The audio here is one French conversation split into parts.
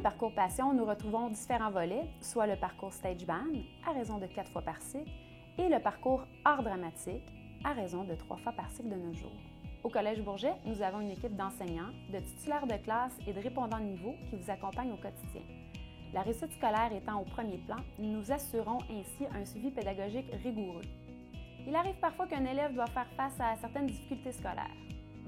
parcours passion, nous retrouvons différents volets, soit le parcours stage band, à raison de 4 fois par cycle, et le parcours art dramatique, à raison de 3 fois par cycle de nos jours. Au Collège Bourget, nous avons une équipe d'enseignants, de titulaires de classe et de répondants de niveau qui vous accompagnent au quotidien. La réussite scolaire étant au premier plan, nous assurons ainsi un suivi pédagogique rigoureux. Il arrive parfois qu'un élève doit faire face à certaines difficultés scolaires.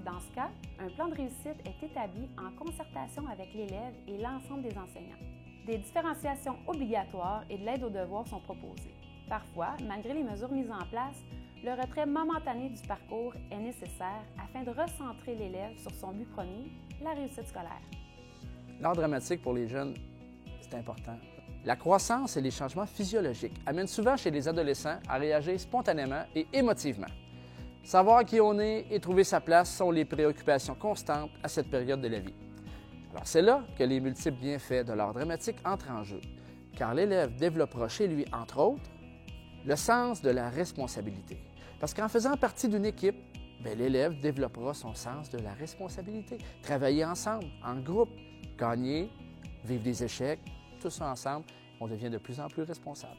Dans ce cas, un plan de réussite est établi en concertation avec l'élève et l'ensemble des enseignants. Des différenciations obligatoires et de l'aide aux devoirs sont proposées. Parfois, malgré les mesures mises en place, le retrait momentané du parcours est nécessaire afin de recentrer l'élève sur son but premier, la réussite scolaire. L'art dramatique pour les jeunes, c'est important. La croissance et les changements physiologiques amènent souvent chez les adolescents à réagir spontanément et émotivement. Savoir qui on est et trouver sa place sont les préoccupations constantes à cette période de la vie. Alors c'est là que les multiples bienfaits de l'art dramatique entrent en jeu, car l'élève développera chez lui, entre autres, le sens de la responsabilité. Parce qu'en faisant partie d'une équipe, l'élève développera son sens de la responsabilité. Travailler ensemble, en groupe, gagner, vivre des échecs, tout ça ensemble, on devient de plus en plus responsable.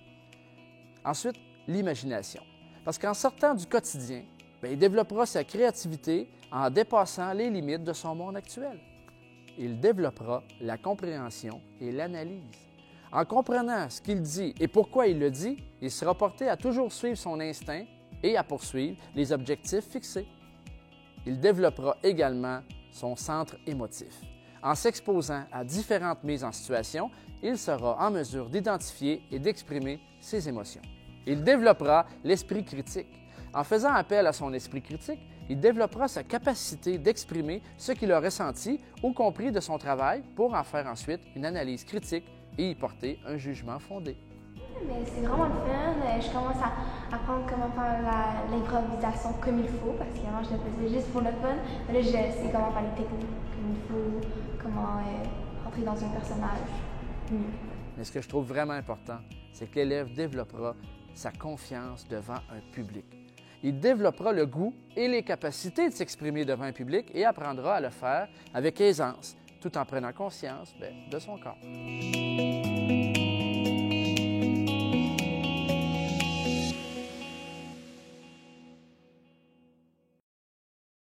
Ensuite, l'imagination. Parce qu'en sortant du quotidien, il développera sa créativité en dépassant les limites de son monde actuel. Il développera la compréhension et l'analyse. En comprenant ce qu'il dit et pourquoi il le dit, il sera porté à toujours suivre son instinct et à poursuivre les objectifs fixés. Il développera également son centre émotif. En s'exposant à différentes mises en situation, il sera en mesure d'identifier et d'exprimer ses émotions. Il développera l'esprit critique. En faisant appel à son esprit critique, il développera sa capacité d'exprimer ce qu'il a ressenti ou compris de son travail pour en faire ensuite une analyse critique et y porter un jugement fondé. Mais c'est vraiment le fun. Je commence à apprendre comment faire l'improvisation comme il faut, parce qu'avant je le faisais juste pour le fun. Mais là, je sais comment faire les techniques comme il faut, comment rentrer dans un personnage mieux. Mais ce que je trouve vraiment important, c'est que l'élève développera sa confiance devant un public. Il développera le goût et les capacités de s'exprimer devant un public et apprendra à le faire avec aisance, tout en prenant conscience de son corps.